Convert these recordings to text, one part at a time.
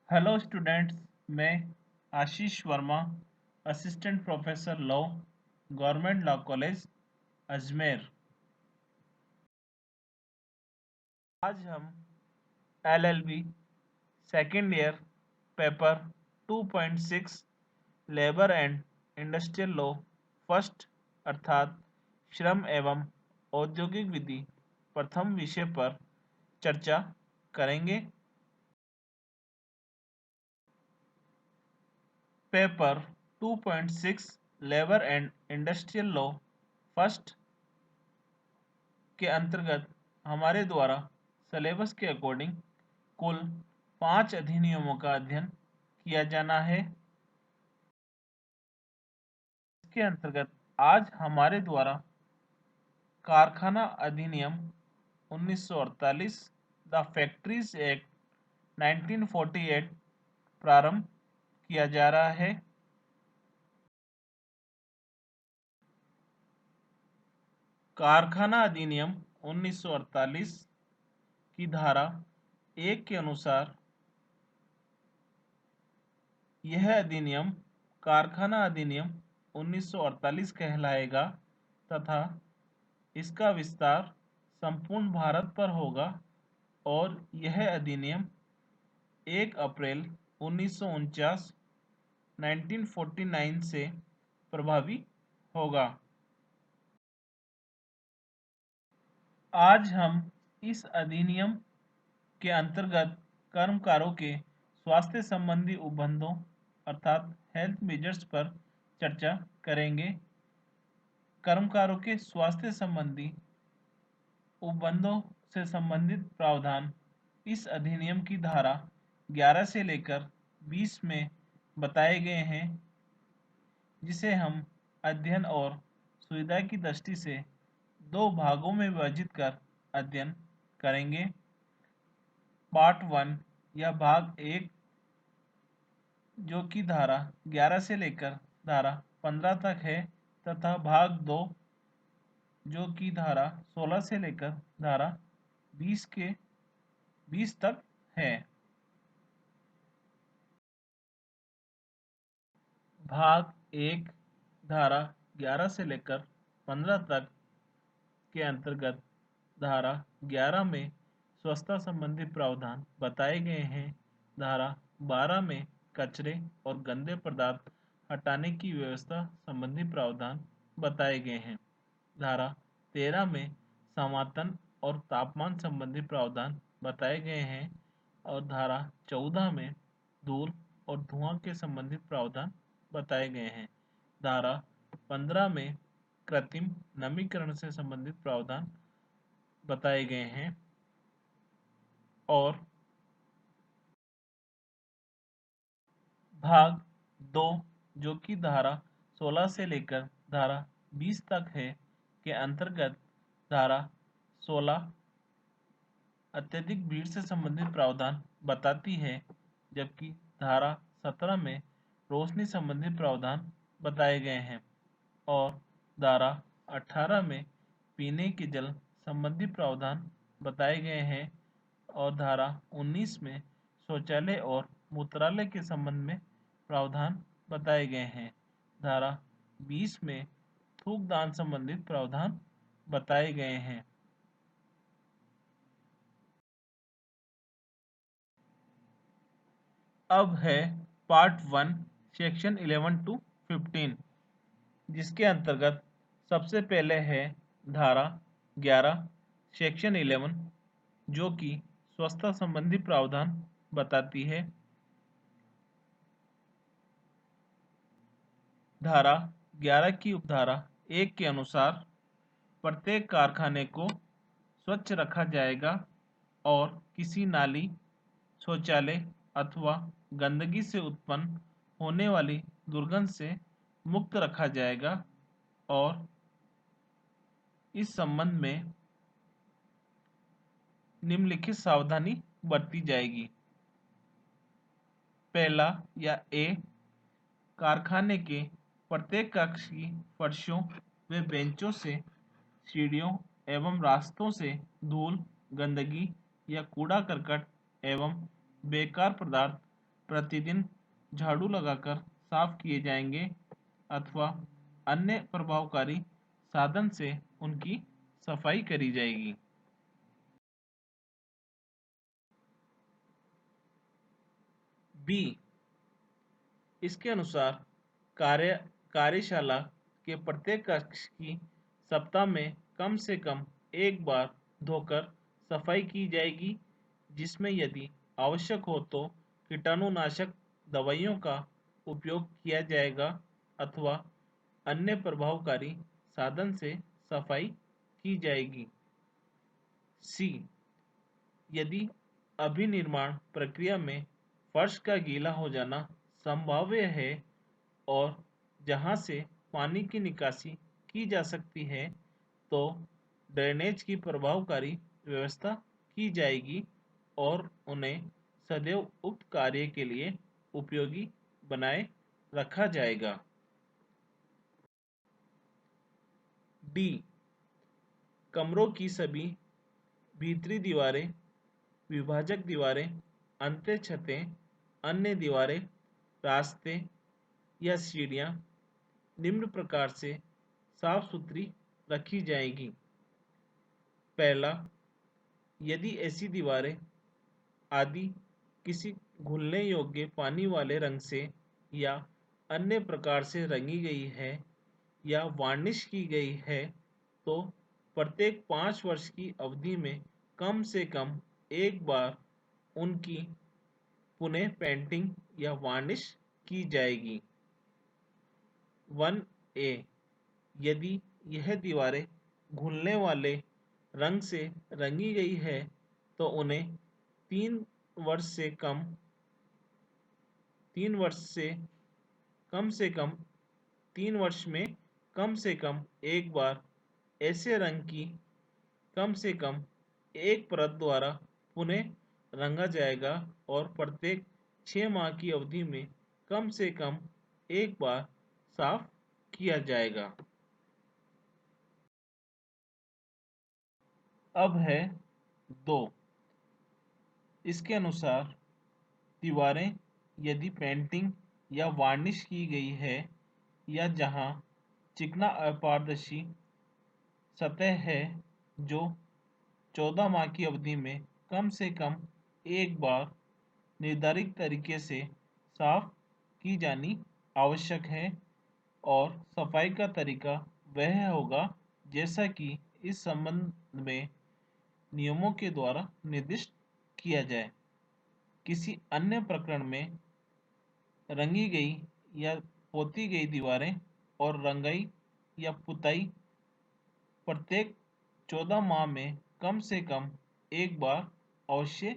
Hello students. मैं Ashish Verma, assistant professor law, government law college Ajmer. आज हम LLB second year paper 2.6 labour and industrial law first अर्थात श्रम एवं औद्योगिक विधि प्रथम विषय पर चर्चा करेंगे। Paper 2.6 labour and industrial law first के अंतर्गत हमारे द्वारा सिलेबस के अकॉर्डिंग कुल 5 अधिनियमों का अध्ययन किया जाना है। इसके अंतर्गत आज हमारे द्वारा कारखाना अधिनियम 1948, द फैक्ट्रीज एक्ट 1948 प्रारंभ किया जा रहा है। कारखाना अधिनियम 1948 की धारा 1 के अनुसार यह अधिनियम कारखाना अधिनियम 1948 कहलाएगा तथा इसका विस्तार संपूर्ण भारत पर होगा और यह अधिनियम 1 अप्रैल 1949 1949 से प्रभावी होगा। आज हम इस अधिनियम के अंतर्गत कर्मकारों के स्वास्थ्य संबंधी उपबंधों अर्थात हेल्थ मेजर्स पर चर्चा करेंगे। कर्मकारों के स्वास्थ्य संबंधी उपबंधों से संबंधित प्रावधान इस अधिनियम की धारा 11 से लेकर 20 में बताए गए हैं, जिसे हम अध्ययन और सुविधा की दृष्टि से दो भागों में विभाजित कर अध्ययन करेंगे। पार्ट 1 या भाग 1 जो कि धारा 11 से लेकर धारा 15 तक है तथा भाग 2 जो कि धारा 16 से लेकर धारा 20 तक है। भाग 1 धारा 11 से लेकर 15 तक के अंतर्गत धारा 11 में स्वच्छता संबंधी प्रावधान बताए गए हैं। धारा 12 में कचरे और गंदे पदार्थ हटाने की व्यवस्था संबंधी प्रावधान बताए गए हैं। धारा 13 में समातन और तापमान संबंधी प्रावधान बताए गए हैं और धारा 14 में धूल और धुआं के संबंधित प्रावधान बताए गए हैं। धारा 15 में कृत्रिम नमीकरण से संबंधित प्रावधान बताए गए हैं और भाग 2 जो कि धारा 16 से लेकर धारा 20 तक है के अंतर्गत धारा 16 अत्यधिक भीड़ से संबंधित प्रावधान बताती है, जबकि धारा 17 में रोशनी संबंधित प्रावधान बताए गए हैं और धारा 18 में पीने के जल संबंधी प्रावधान बताए गए हैं और धारा 19 में शौचालय और मूत्रालय के संबंध में प्रावधान बताए गए हैं। धारा 20 में थूकदान संबंधित प्रावधान बताए गए हैं। अब है पार्ट 1 सेक्शन 11 टू 15, जिसके अंतर्गत सबसे पहले है धारा 11 सेक्शन 11 जो कि स्वच्छता संबंधी प्रावधान बताती है। धारा 11 की उपधारा 1 के अनुसार प्रत्येक कारखाने को स्वच्छ रखा जाएगा और किसी नाली, शौचालय अथवा गंदगी से उत्पन्न होने वाली दुर्गंध से मुक्त रखा जाएगा और इस संबंध में निम्नलिखित सावधानी बरती जाएगी। पहला या ए, कारखाने के प्रत्येक कक्ष की फर्शों व बेंचों से, सीढ़ियों एवं रास्तों से धूल, गंदगी या कूड़ा करकट एवं बेकार पदार्थ प्रतिदिन झाड़ू लगाकर साफ किए जाएंगे अथवा अन्य प्रभावकारी साधन से उनकी सफाई करी जाएगी। बी, इसके अनुसार कार्यशाला के प्रत्येक कक्ष की सप्ताह में कम से कम एक बार धोकर सफाई की जाएगी, जिसमें यदि आवश्यक हो तो कीटाणुनाशक दवाइयों का उपयोग किया जाएगा अथवा अन्य प्रभावकारी साधन से सफाई की जाएगी। सी, यदि अभिनिर्माण प्रक्रिया में फर्श का गीला हो जाना संभाव्य है और जहां से पानी की निकासी की जा सकती है, तो ड्रेनेज की प्रभावकारी व्यवस्था की जाएगी और उन्हें सदैव उक्त कार्य के लिए उपयोगी बनाए रखा जाएगा। डी, कमरों की सभी भीतरी दीवारें, विभाजक दीवारें, अंत्य छतें, अन्य दीवारें, रास्ते या सीढ़ियाँ निम्न प्रकार से साफ सुथरी रखी जाएगी। पहला, यदि ऐसी दीवारें आदि किसी घुलने योग्य पानी वाले रंग से या अन्य प्रकार से रंगी गई है या वार्निश की गई है, तो प्रत्येक 5 वर्ष की अवधि में कम से कम एक बार उनकी पुनः पेंटिंग या वार्निश की जाएगी। 1A, यदि यह दीवारें घुलने वाले रंग से रंगी गई है तो उन्हें 3 वर्ष से कम 3 वर्ष से कम 3 वर्ष में कम से कम एक बार ऐसे रंग की कम से कम एक परत द्वारा पुनः रंगा जाएगा और प्रत्येक 6 माह की अवधि में कम से कम एक बार साफ किया जाएगा। अब है 2, इसके अनुसार दीवारें यदि पेंटिंग या वार्निश की गई है या जहां चिकना अपारदर्शी सतह है, जो 14 माह की अवधि में कम से कम एक बार निर्धारित तरीके से साफ की जानी आवश्यक है और सफाई का तरीका वह होगा जैसा कि इस संबंध में नियमों के द्वारा निर्दिष्ट किया जाए। किसी अन्य प्रकरण में रंगी गई या पोती गई दीवारें और रंगाई या पुताई प्रत्येक 14 माह में कम से कम एक बार अवश्य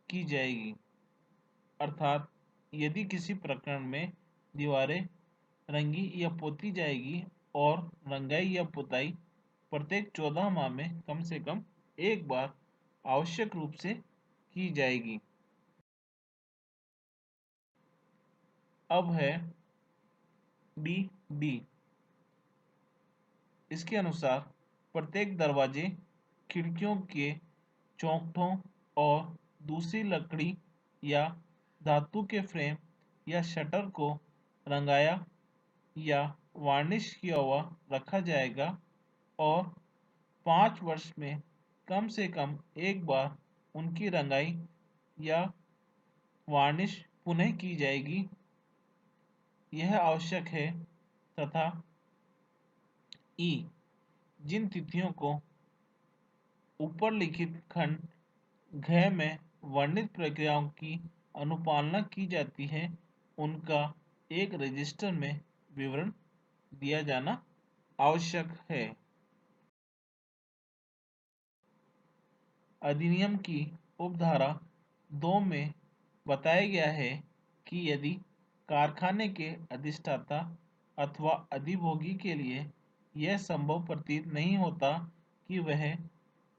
की जाएगी। अर्थात यदि किसी प्रकरण में दीवारें रंगी या पोती जाएगी और रंगाई या पुताई प्रत्येक 14 माह में कम से कम एक बार आवश्यक रूप से की जाएगी। अब है डी, इसके अनुसार प्रत्येक दरवाजे, खिड़कियों के चौखटों और दूसरी लकड़ी या धातु के फ्रेम या शटर को रंगाया या वार्निश किया हुआ रखा जाएगा और 5 वर्ष में कम से कम एक बार उनकी रंगाई या वार्निश पुनः की जाएगी। यह आवश्यक है तथा ई, जिन तिथियों को ऊपर लिखित खंड घ में वर्णित प्रक्रियाओं की अनुपालना की जाती है, उनका एक रजिस्टर में विवरण दिया जाना आवश्यक है। अधिनियम की उपधारा 2 में बताया गया है कि यदि कारखाने के अधिष्ठाता अथवा अधिभोगी के लिए यह संभव प्रतीत नहीं होता कि वह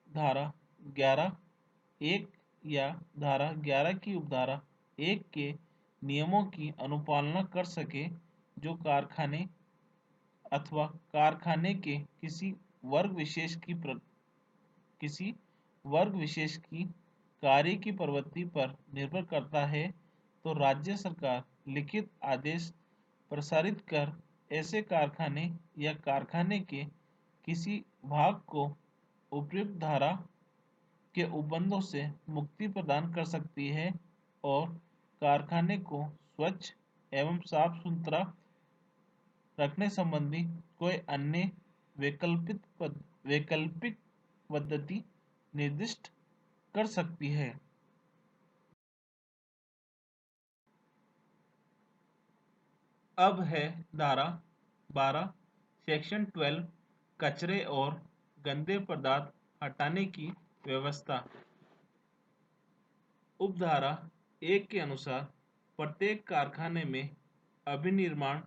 धारा 11(1) या धारा 11 की उपधारा 1 के नियमों की अनुपालना कर सके, जो कारखाने अथवा कारखाने के किसी वर्ग विशेष की कार्य की प्रवृत्ति पर निर्भर करता है, तो राज्य सरकार लिखित आदेश प्रसारित कर ऐसे कारखाने या कारखाने के किसी भाग को उपयुक्त धारा के उपबंधों से मुक्ति प्रदान कर सकती है और कारखाने को स्वच्छ एवं साफ सुथरा रखने संबंधी कोई अन्य वैकल्पिक पद्धति निर्दिष्ट कर सकती है। अब है धारा 12 सेक्शन 12 कचरे और गंदे पदार्थ हटाने की व्यवस्था। उपधारा 1 के अनुसार प्रत्येक कारखाने में अभिनिर्माण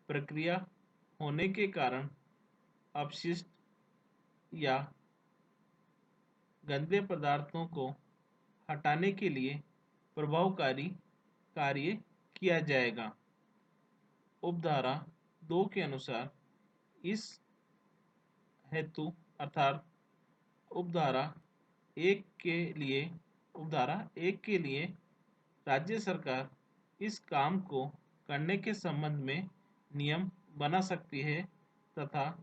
प्रक्रिया होने के कारण अपशिष्ट या गंदे पदार्थों को हटाने के लिए प्रभावकारी कार्य किया जाएगा। उपधारा 2 के अनुसार इस हेतु अर्थात उपधारा एक के लिए उपधारा 1 के लिए राज्य सरकार इस काम को करने के संबंध में नियम बना सकती है तथा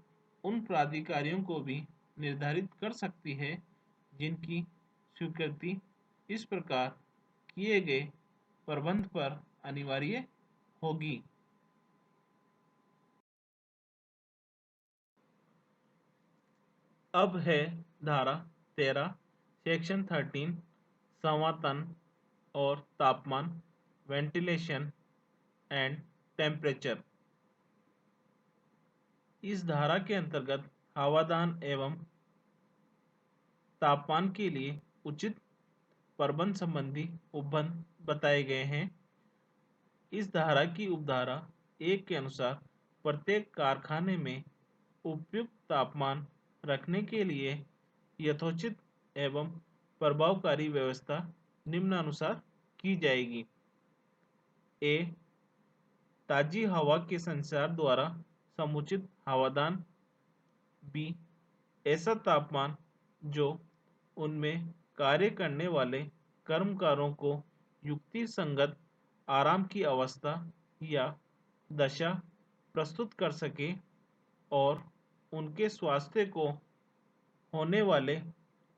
उन प्राधिकारियों को भी निर्धारित कर सकती है जिनकी स्वीकृति इस प्रकार किए गए प्रबंध पर अनिवार्य होगी। अब है धारा 13 सेक्शन 13 संवातन और तापमान वेंटिलेशन एंड टेम्परेचर। इस धारा के अंतर्गत हवादान एवं तापमान के लिए उचित प्रबंध संबंधी उपबंध बताए गए हैं। इस धारा की उपधारा 1 के अनुसार प्रत्येक कारखाने में उपयुक्त तापमान रखने के लिए यथोचित एवं प्रभावकारी व्यवस्था निम्नानुसार की जाएगी। ए ताजी हवा के संचार द्वारा समुचित हवादान। बी ऐसा तापमान जो उनमें कार्य करने वाले कर्मकारों को युक्ति संगत आराम की अवस्था या दशा प्रस्तुत कर सके और उनके स्वास्थ्य को होने वाले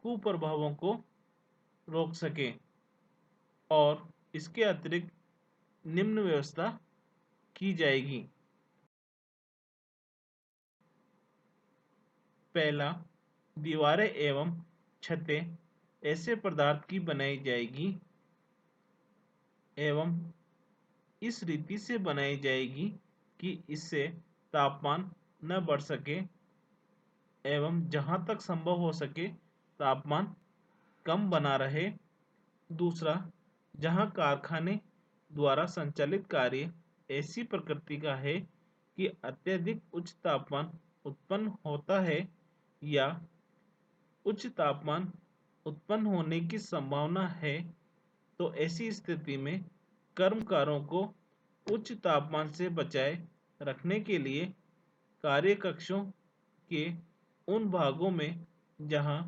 कुप्रभावों को रोक सके। और इसके अतिरिक्त निम्न व्यवस्था की जाएगी। पहला, दीवारें एवं छतें ऐसे पदार्थ की बनाई जाएगी एवं इस रीति से बनाई जाएगी कि इससे तापमान न बढ़ सके एवं जहाँ तक संभव हो सके तापमान कम बना रहे। दूसरा, जहाँ कारखाने द्वारा संचालित कार्य ऐसी प्रकृति का है कि अत्यधिक उच्च तापमान उत्पन्न होता है या उच्च तापमान उत्पन्न होने की संभावना है, तो ऐसी स्थिति में कर्मकारों को उच्च तापमान से बचाए रखने के लिए कार्य कक्षों के उन भागों में जहां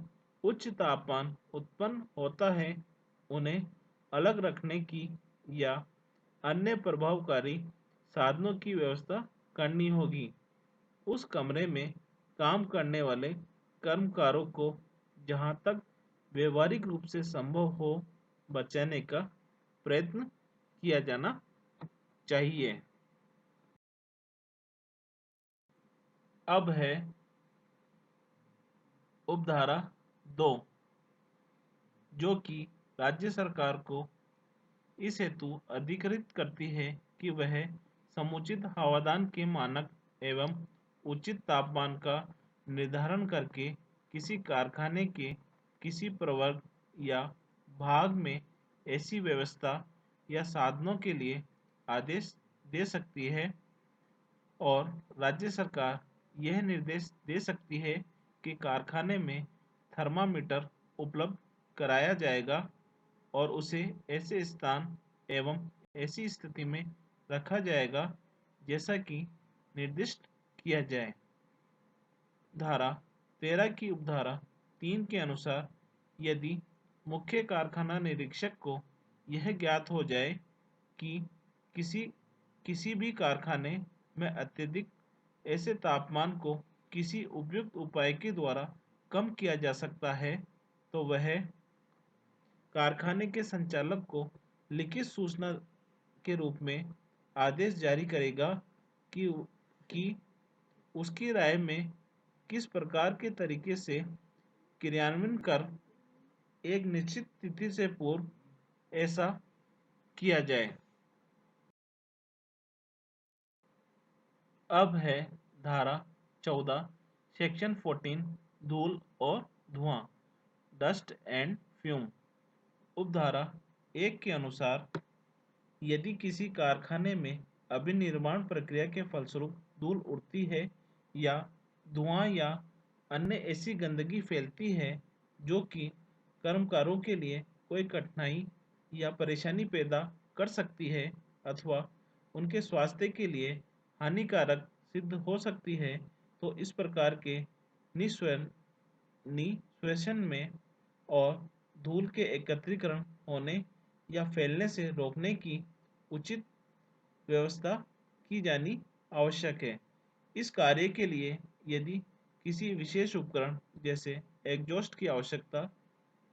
उच्च तापमान उत्पन्न होता है उन्हें अलग रखने की या अन्य प्रभावकारी साधनों की व्यवस्था करनी होगी। उस कमरे में काम करने वाले कर्मकारों को जहां तक व्यवहारिक रूप से संभव हो बचाने का प्रयत्न किया जाना चाहिए। अब है उपधारा 2 जो कि राज्य सरकार को इस हेतु अधिकृत करती है कि वह समुचित हवादान के मानक एवं उचित तापमान का निर्धारण करके किसी कारखाने के किसी प्रवर्ग या भाग में ऐसी व्यवस्था या साधनों के लिए आदेश दे सकती है। और राज्य सरकार यह निर्देश दे सकती है कि कारखाने में थर्मामीटर उपलब्ध कराया जाएगा और उसे ऐसे स्थान एवं ऐसी स्थिति में रखा जाएगा जैसा कि निर्दिष्ट किया जाए। धारा 13 की उपधारा 3 के अनुसार यदि मुख्य कारखाना निरीक्षक को यह ज्ञात हो जाए कि किसी किसी भी कारखाने में अत्यधिक ऐसे तापमान को किसी उपयुक्त उपाय के द्वारा कम किया जा सकता है, तो वह कारखाने के संचालक को लिखित सूचना के रूप में आदेश जारी करेगा कि कि उसकी राय में किस प्रकार के तरीके से क्रियान्वयन कर एक निश्चित तिथि से पूर्व ऐसा किया जाए। अब है धारा 14 सेक्शन 14 धूल और धुआं, डस्ट एंड फ्यूम। उपधारा 1 के अनुसार यदि किसी कारखाने में अभिनिर्माण प्रक्रिया के फलस्वरूप धूल उड़ती है या धुआं या अन्य ऐसी गंदगी फैलती है जो कि कर्मकारों के लिए कोई कठिनाई या परेशानी पैदा कर सकती है अथवा उनके स्वास्थ्य के लिए हानिकारक सिद्ध हो सकती है, तो इस प्रकार के निश्वसन में और धूल के एकत्रीकरण होने या फैलने से रोकने की उचित व्यवस्था की जानी आवश्यक है। इस कार्य के लिए यदि किसी विशेष उपकरण जैसे एग्जॉस्ट की आवश्यकता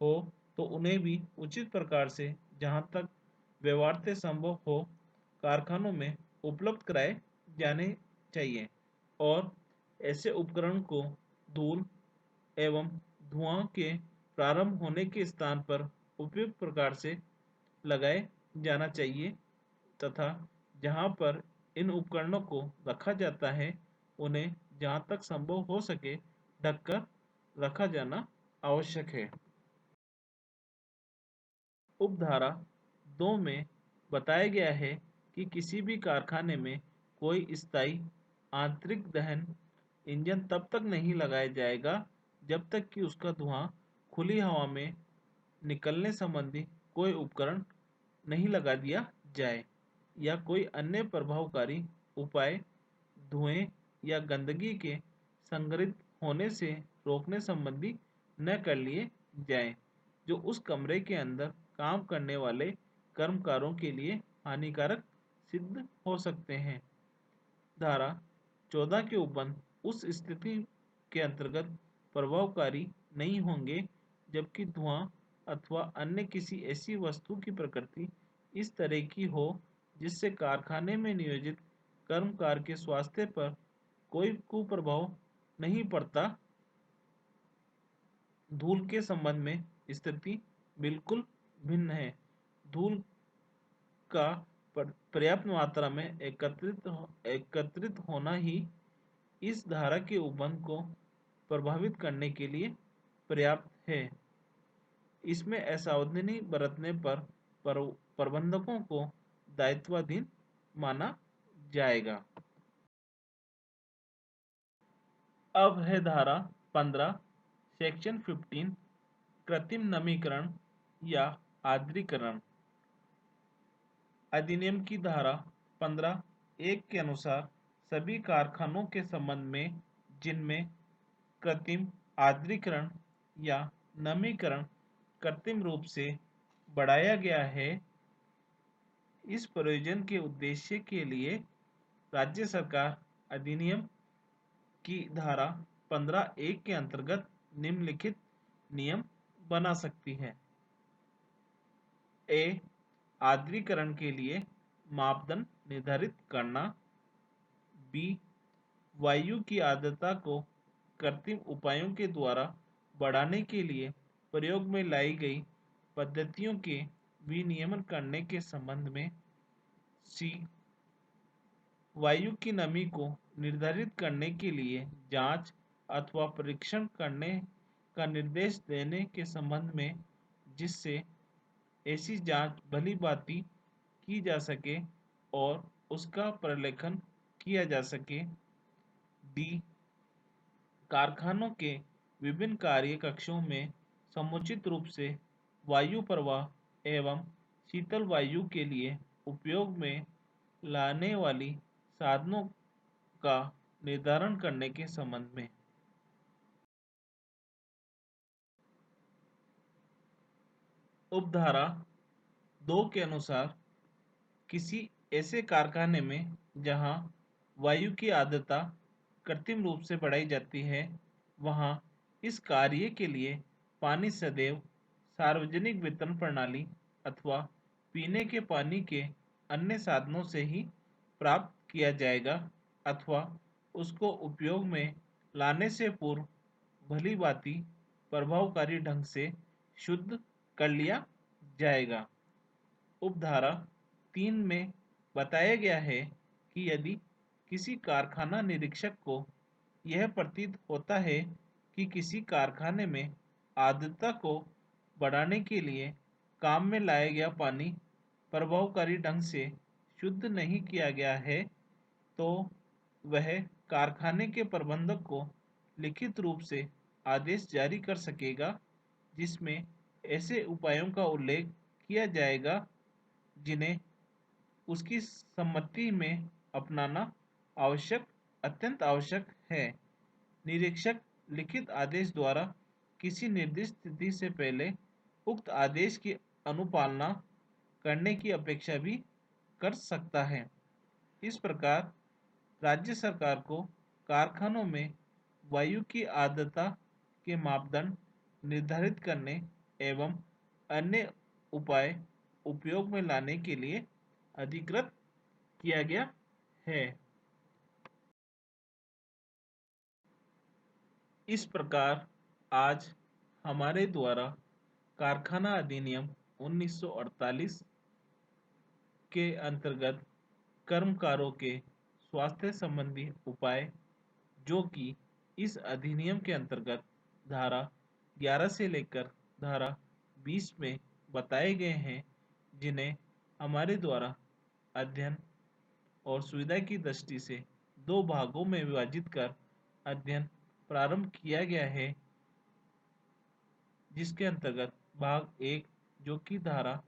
हो तो उन्हें भी उचित प्रकार से जहां तक व्यवहार्यता संभव हो कारखानों में उपलब्ध कराए जाने चाहिए और ऐसे उपकरण को धूल एवं धुआं के प्रारंभ होने के स्थान पर उपयुक्त प्रकार से लगाए जाना चाहिए तथा जहां पर इन उपकरणों को रखा जाता है उन्हें जहां तक संभव हो सके ढककर रखा जाना आवश्यक है। उपधारा 2 में बताया गया है कि किसी भी कारखाने में कोई स्थायी आंतरिक दहन इंजन तब तक नहीं लगाया जाएगा जब तक कि उसका धुआं खुली हवा में निकलने संबंधी कोई उपकरण नहीं लगा दिया जाए या कोई अन्य प्रभावकारी उपाय धुएं या गंदगी के संग्रहित होने से रोकने संबंधी न कर लिए जाएं, जो उस कमरे के अंदर काम करने वाले कर्मकारों के लिए हानिकारक सिद्ध हो सकते हैं। धारा 14 के उपबंध उस स्थिति के अंतर्गत प्रभावकारी नहीं होंगे जबकि धुआं अथवा अन्य किसी ऐसी वस्तु की प्रकृति इस तरह की हो जिससे कारखाने में नियोजित कर्मकार के स्वास्थ्य पर कोई कुप्रभाव नहीं पड़ता। धूल के संबंध में स्थिति बिल्कुल भिन्न है। धूल का पर्याप्त मात्रा में एकत्रित होना ही इस धारा के उपबंध को प्रभावित करने के लिए पर्याप्त है। इसमें असावधानी बरतने पर प्रबंधकों को दायित्वाधीन माना जाएगा। अब है धारा 15 सेक्शन 15 कृत्रिम नमीकरण या आर्द्रीकरण। अधिनियम की धारा 15 1 के अनुसार सभी कारखानों के संबंध में जिनमें कृत्रिम आर्द्रीकरण या नमीकरण कृत्रिम रूप से बढ़ाया गया है, इस प्रयोजन के उद्देश्य के लिए राज्य सरकार अधिनियम की धारा 15(1) के अंतर्गत निम्नलिखित नियम बना सकती है। ए आर्द्रीकरण के लिए मापदंड निर्धारित करना। बी वायु की आर्द्रता को कृत्रिम उपायों के द्वारा बढ़ाने के लिए प्रयोग में लाई गई पद्धतियों के विनियमन करने के संबंध में। सी वायु की नमी को निर्धारित करने के लिए जांच अथवा परीक्षण करने का निर्देश देने के संबंध में जिससे ऐसी जांच भली भांति की जा सके और उसका प्रलेखन किया जा सके। डी कारखानों के विभिन्न कार्य कक्षों में समुचित रूप से वायु प्रवाह एवं शीतल वायु के लिए उपयोग में लाने वाली साधनों का निर्धारण करने के संबंध में। उपधारा 2 के अनुसार किसी ऐसे कारखाने में जहां वायु की आर्द्रता कृत्रिम रूप से बढ़ाई जाती है, वहां इस कार्य के लिए पानी सदैव सार्वजनिक वितरण प्रणाली अथवा पीने के पानी के अन्य साधनों से ही प्राप्त किया जाएगा, अथवा उसको उपयोग में लाने से पूर्व भली भांति प्रभावकारी ढंग से शुद्ध कर लिया जाएगा। उपधारा 3 में बताया गया है कि यदि किसी कारखाना निरीक्षक को यह प्रतीत होता है कि किसी कारखाने में आर्द्रता को बढ़ाने के लिए काम में लाया गया पानी प्रभावकारी ढंग से शुद्ध नहीं किया गया है, तो वह कारखाने के प्रबंधक को लिखित रूप से आदेश जारी कर सकेगा, जिसमें ऐसे उपायों का उल्लेख किया जाएगा जिन्हें उसकी सम्मति में अपनाना आवश्यक अत्यंत आवश्यक है। निरीक्षक लिखित आदेश द्वारा किसी निर्दिष्ट तिथि से पहले उक्त आदेश की अनुपालना करने की अपेक्षा भी कर सकता है। इस प्रकार राज्य सरकार को कारखानों में वायु की आर्द्रता के मापदंड निर्धारित करने एवं अन्य उपाय उपयोग में लाने के लिए अधिकृत किया गया है। इस प्रकार आज हमारे द्वारा कारखाना अधिनियम 1948 के अंतर्गत कर्मकारों के स्वास्थ्य संबंधी उपाय, जो कि इस अधिनियम के अंतर्गत धारा 11 से लेकर धारा 20 में बताए गए हैं, जिन्हें हमारे द्वारा अध्ययन और सुविधा की दृष्टि से दो भागों में विभाजित कर अध्ययन प्रारंभ किया गया है, जिसके अंतर्गत भाग 1 जो कि धारा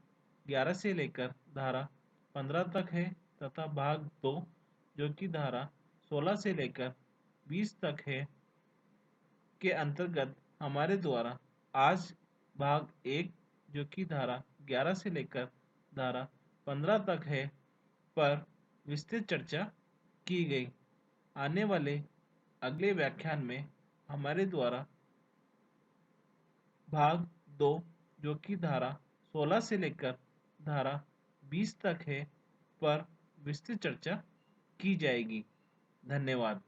11 से लेकर धारा 15 तक है, तथा भाग 2 जो कि धारा 16 से लेकर 20 तक है, के अंतर्गत हमारे द्वारा आज भाग 1 जो कि धारा 11 से लेकर धारा 15 तक है पर विस्तृत चर्चा की गई। आने वाले अगले व्याख्यान में हमारे द्वारा भाग 2 जो कि धारा 16 से लेकर धारा 20 तक है पर विस्तृत चर्चा की जाएगी। धन्यवाद।